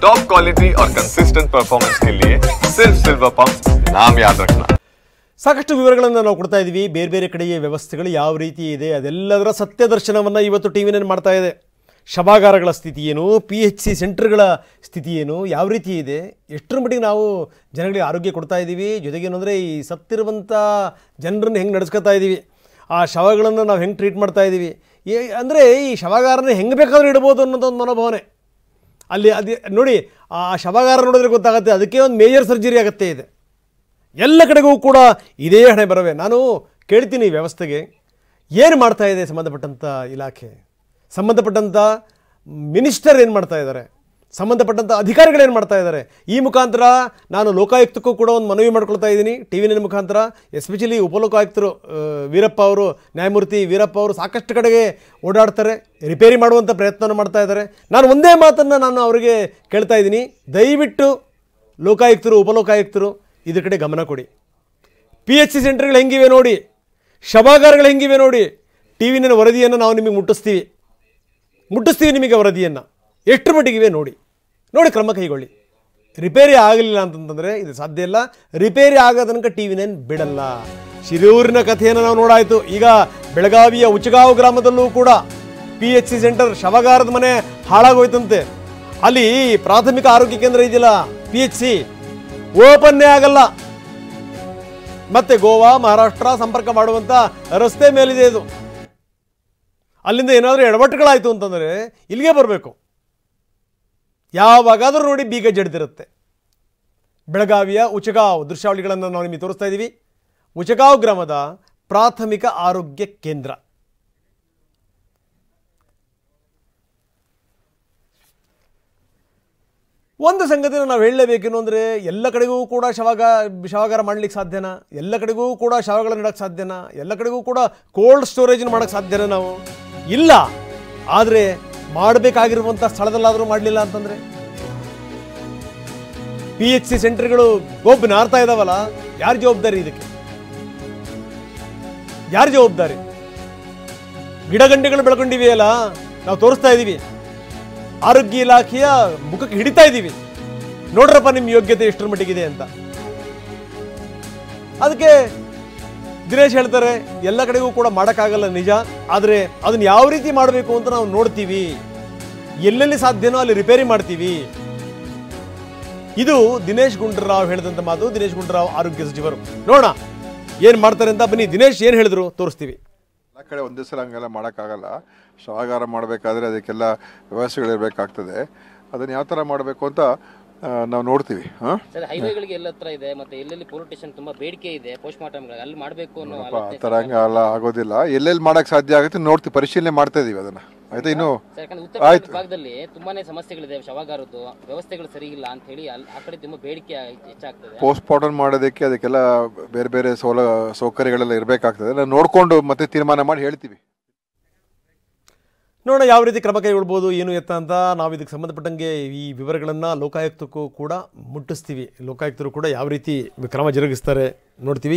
Top quality और consistent performance के लिए सिर्फ सिल्वर पंप नाम याद रखना। ಸಾಕಷ್ಟು ವಿವರಗಳನ್ನು ನಾವು ಕೊಡ್ತಾ ಇದ್ದೀವಿ. ಬೇರೆ ಬೇರೆ ಕಡೆಯ ವ್ಯವಸ್ಥೆಗಳು ಯಾವ ರೀತಿ ಇದೆ ಅದೆಲ್ಲದರ ಸತ್ಯ ದರ್ಶನವನ್ನು ಇವತ್ತು ಟಿ ವಿ ನೈನ್ ಮಾಡ್ತಾ ಇದೆ. ಶವಾಗಾರಗಳ ಸ್ಥಿತಿ ಏನು, PHC ಸೆಂಟರ್ಗಳ ಸ್ಥಿತಿ ಏನು, ಯಾವ ರೀತಿ ಇದೆ, ಎಷ್ಟರ ಮಟ್ಟಿಗೆ ನಾವು ಜನಗಳಿಗೆ ಆರೋಗ್ಯ ಕೊಡ್ತಾ ಇದ್ದೀವಿ, ಜೊತೆಗೇನು ಅಂದರೆ ಈ ಸತ್ತಿರುವಂಥ ಜನರನ್ನು ಹೆಂಗೆ ನಡೆಸ್ಕೊತಾ ಇದ್ದೀವಿ, ಆ ಶವಗಳನ್ನು ನಾವು ಹೆಂಗೆ ಟ್ರೀಟ್ ಮಾಡ್ತಾ ಇದ್ದೀವಿ, ಅಂದರೆ ಈ ಶವಾಗಾರನ ಹೆಂಗೆ ಬೇಕಾದರೂ ಇಡ್ಬೋದು ಅನ್ನೋದೊಂದು ಮನೋಭಾವನೆ ಅಲ್ಲಿ. ಅದು ನೋಡಿ, ಆ ಶವಾಗಾರ ನೋಡಿದ್ರೆ ಗೊತ್ತಾಗುತ್ತೆ, ಅದಕ್ಕೆ ಒಂದು ಮೇಜರ್ ಸರ್ಜರಿ ಆಗುತ್ತೆ. ಇದೆ ಎಲ್ಲ ಕಡೆಗೂ ಕೂಡ ಇದೇ ಹಣೆ ಬರವೆ. ನಾನು ಕೇಳ್ತೀನಿ ವ್ಯವಸ್ಥೆಗೆ ಏನು ಮಾಡ್ತಾ ಇದೆ ಸಂಬಂಧಪಟ್ಟಂಥ ಇಲಾಖೆ, ಸಂಬಂಧಪಟ್ಟಂಥ ಮಿನಿಸ್ಟರ್ ಏನು ಮಾಡ್ತಾ ಇದ್ದಾರೆ, ಸಂಬಂಧಪಟ್ಟಂಥ ಅಧಿಕಾರಿಗಳೇನು ಮಾಡ್ತಾ ಇದ್ದಾರೆ. ಈ ಮುಖಾಂತರ ನಾನು ಲೋಕಾಯುಕ್ತಕ್ಕೂ ಕೂಡ ಒಂದು ಮನವಿ ಮಾಡ್ಕೊಳ್ತಾ ಇದ್ದೀನಿ, ಟಿ ವಿ ನೈನ್ ಮುಖಾಂತರ. ಎಸ್ಪೆಷಲಿ ಉಪಲೋಕಾಯುಕ್ತರು ವೀರಪ್ಪ ಅವರು, ನ್ಯಾಯಮೂರ್ತಿ ವೀರಪ್ಪ ಅವರು ಸಾಕಷ್ಟು ಕಡೆಗೆ ಓಡಾಡ್ತಾರೆ, ರಿಪೇರಿ ಮಾಡುವಂಥ ಪ್ರಯತ್ನವನ್ನು ಮಾಡ್ತಾ ಇದ್ದಾರೆ. ನಾನು ಒಂದೇ ಮಾತನ್ನು ನಾನು ಅವರಿಗೆ ಕೇಳ್ತಾ ಇದ್ದೀನಿ, ದಯವಿಟ್ಟು ಲೋಕಾಯುಕ್ತರು, ಉಪಲೋಕಾಯುಕ್ತರು ಇದ್ರ ಕಡೆ ಗಮನ ಕೊಡಿ. PHC ಸೆಂಟರ್ಗಳು ಹೆಂಗಿವೆ ನೋಡಿ, ಶವಾಗಾರಗಳು ಹೆಂಗಿವೆ ನೋಡಿ. ಟಿ ವಿ ನೈನ್ ವರದಿಯನ್ನು ನಾವು ನಿಮಗೆ ಮುಟ್ಟಿಸ್ತೀವಿ ನಿಮಗೆ ವರದಿಯನ್ನು ಎಷ್ಟು ಮಟ್ಟಿಗಿವೆ ನೋಡಿ ಕ್ರಮ ಕೈಗೊಳ್ಳಿ. ರಿಪೇರಿ ಆಗಲಿಲ್ಲ ಅಂತಂತಂದರೆ ಇದು ಸಾಧ್ಯ ಇಲ್ಲ. ರಿಪೇರಿ ಆಗೋ ತನಕ ಟಿ ವಿ ನೈನ್ ಬಿಡಲ್ಲ. ಶಿರೂರಿನ ಕಥೆಯನ್ನು ನಾವು ನೋಡಾಯಿತು. ಈಗ ಬೆಳಗಾವಿಯ ಉಚಗಾಂವ್ ಗ್ರಾಮದಲ್ಲೂ ಕೂಡ PHC ಸೆಂಟರ್ ಶವಗಾರದ ಮನೆ ಹಾಳಾಗೋಯ್ತಂತೆ. ಅಲ್ಲಿ ಪ್ರಾಥಮಿಕ ಆರೋಗ್ಯ ಕೇಂದ್ರ ಇದೆಯಲ್ಲ PHC ಓಪನ್ನೇ ಆಗಲ್ಲ. ಮತ್ತೆ ಗೋವಾ ಮಹಾರಾಷ್ಟ್ರ ಸಂಪರ್ಕ ಮಾಡುವಂಥ ರಸ್ತೆ ಮೇಲಿದೆ ಇದು. ಅಲ್ಲಿಂದ ಏನಾದರೂ ಎಡವಟ್ಟುಗಳಾಯಿತು ಅಂತಂದರೆ ಇಲ್ಲಿಗೆ ಬರಬೇಕು. ಯಾವಾಗಾದರೂ ನೋಡಿ ಬೀಗ ಜಡ್ದಿರುತ್ತೆ. ಬೆಳಗಾವಿಯ ಉಚಗಾಂವ್ ದೃಶ್ಯಾವಳಿಗಳನ್ನು ನಾವು ನಿಮಗೆ ತೋರಿಸ್ತಾ ಇದ್ದೀವಿ. ಉಚಗಾಂವ್ ಗ್ರಾಮದ ಪ್ರಾಥಮಿಕ ಆರೋಗ್ಯ ಕೇಂದ್ರ. ಒಂದು ಸಂಗತಿನ ನಾವು ಹೇಳಲೇಬೇಕೇನು ಅಂದರೆ, ಎಲ್ಲ ಕಡೆಗೂ ಕೂಡ ಶವಾಗಾರ ಮಾಡಲಿಕ್ಕೆ ಸಾಧ್ಯನಾ? ಎಲ್ಲ ಕಡೆಗೂ ಕೂಡ ಶವಗಳನ್ನು ಇಡೋಕ್ಕೆ ಸಾಧ್ಯನಾ? ಎಲ್ಲ ಕಡೆಗೂ ಕೂಡ ಕೋಲ್ಡ್ ಸ್ಟೋರೇಜ್ ಮಾಡೋಕ್ಕೆ ಸಾಧ್ಯನಾ? ನಾವು ಇಲ್ಲ. ಆದರೆ ಮಾಡಬೇಕಾಗಿರುವಂಥ ಸ್ಥಳದಲ್ಲಾದರೂ ಮಾಡಲಿಲ್ಲ ಅಂತಂದರೆ, PHC ಸೆಂಟರ್ಗಳು ಗೊಬ್ಬು ನಾರ್ತಾ ಇದ್ದಾವಲ್ಲ, ಯಾರು ಜವಾಬ್ದಾರಿ ಇದಕ್ಕೆ? ಯಾರು ಜವಾಬ್ದಾರಿ? ಗಿಡಗಂಟೆಗಳು ಬೆಳ್ಕೊಂಡಿವೆಯಲ್ಲ, ನಾವು ತೋರಿಸ್ತಾ ಇದ್ದೀವಿ, ಆರೋಗ್ಯ ಇಲಾಖೆಯ ಮುಖಕ್ಕೆ ಹಿಡಿತಾ ಇದ್ದೀವಿ, ನೋಡ್ರಪ್ಪ ನಿಮ್ಮ ಯೋಗ್ಯತೆ ಎಷ್ಟರ ಮಟ್ಟಿಗಿದೆ ಅಂತ. ಅದಕ್ಕೆ ದಿನೇಶ್ ಹೇಳ್ತಾರೆ ಎಲ್ಲ ಕಡೆಗೂ ಕೂಡ ಮಾಡೋಕ್ಕಾಗಲ್ಲ ನಿಜ, ಆದರೆ ಅದನ್ನು ಯಾವ ರೀತಿ ಮಾಡಬೇಕು ಅಂತ ನಾವು ನೋಡ್ತೀವಿ, ಎಲ್ಲೆಲ್ಲಿ ಸಾಧ್ಯನೋ ಅಲ್ಲಿ ರಿಪೇರಿ ಮಾಡ್ತೀವಿ. ಇದು ದಿನೇಶ್ ಗುಂಡೂರಾವ್ ಹೇಳಿದಂಥ ಮಾತು. ದಿನೇಶ್ ಗುಂಡೂರಾವ್ ಆರೋಗ್ಯ ಸಚಿವರು. ನೋಡೋಣ ಏನು ಮಾಡ್ತಾರೆ ಅಂತ. ಬನ್ನಿ, ದಿನೇಶ್ ಏನು ಹೇಳಿದ್ರು ತೋರಿಸ್ತೀವಿ. ಎಲ್ಲ ಕಡೆ ಒಂದೇ ಸಲ ಹಂಗೆಲ್ಲ ಮಾಡೋಕ್ಕಾಗಲ್ಲ. ಶವಾಗಾರ ಮಾಡಬೇಕಾದ್ರೆ ಅದಕ್ಕೆಲ್ಲ ವ್ಯವಸ್ಥೆಗಳಿರಬೇಕಾಗ್ತದೆ. ಅದನ್ನು ಯಾವ ಥರ ಮಾಡಬೇಕು ಅಂತ ನಾವು ನೋಡ್ತೀವಿ. ಸರ್, ಹೈವೇಗಳಿಗೆ ಎಲ್ಲ ಹತ್ರ ಇದೆ, ಮತ್ತೆ ಎಲ್ಲೆಲ್ಲಿ ಪೊಲೀಸ್ ಸ್ಟೇಷನ್ ತುಂಬಾ ಬೇಡಿಕೆ ಇದೆ, ಪೋಸ್ಟ್ ಮಾರ್ಟಮ್ ಅಲ್ಲಿ ಮಾಡಬೇಕು ಅನ್ನೋ ಆ ಥರ ಹಂಗೆಲ್ಲ ಆಗೋದಿಲ್ಲ. ಎಲ್ಲೆಲ್ಲಿ ಮಾಡೋಕ್ಕೆ ಸಾಧ್ಯ ಆಗುತ್ತೆ ನೋಡ್ತೀವಿ, ಪರಿಶೀಲನೆ ಮಾಡ್ತಾ ಇದೀವಿ ಅದನ್ನು. ಆಯ್ತಾ? ಇನ್ನು ಉತ್ತರ ಕರ್ನಾಟಕ ಭಾಗದಲ್ಲಿ ತುಂಬಾನೇ ಸಮಸ್ಯೆಗಳಿದೆ, ಶವಾಗಾರದ್ದು ವ್ಯವಸ್ಥೆಗಳು ಸರಿ ಇಲ್ಲ ಅಂತ ಹೇಳಿ ಆ ಕಡೆ ತುಂಬಾ ಬೇಡಿಕೆ ಹೆಚ್ಚಾಗ್ತದೆ. ಪೋಸ್ಟ್ ಮಾರ್ಟಮ್ ಮಾಡೋದಕ್ಕೆ ಅದಕ್ಕೆಲ್ಲ ಬೇರೆ ಬೇರೆ ಸೌಕರ್ಯಗಳೆಲ್ಲ ಇರಬೇಕಾಗ್ತದೆ. ನಾವು ನೋಡಿಕೊಂಡು ಮತ್ತೆ ತೀರ್ಮಾನ ಮಾಡಿ ಹೇಳ್ತೀವಿ. ನೋಡೋಣ ಯಾವ ರೀತಿ ಕ್ರಮ ಕೈಗೊಳ್ಬೋದು, ಏನು ಎತ್ತ ಅಂತ. ನಾವು ಇದಕ್ಕೆ ಸಂಬಂಧಪಟ್ಟಂಗೆ ಈ ವಿವರಗಳನ್ನು ಲೋಕಾಯುಕ್ತಕ್ಕೂ ಕೂಡ ಮುಟ್ಟಿಸ್ತೀವಿ. ಲೋಕಾಯುಕ್ತರು ಕೂಡ ಯಾವ ರೀತಿ ಕ್ರಮ ಜರುಗಿಸ್ತಾರೆ ನೋಡ್ತೀವಿ.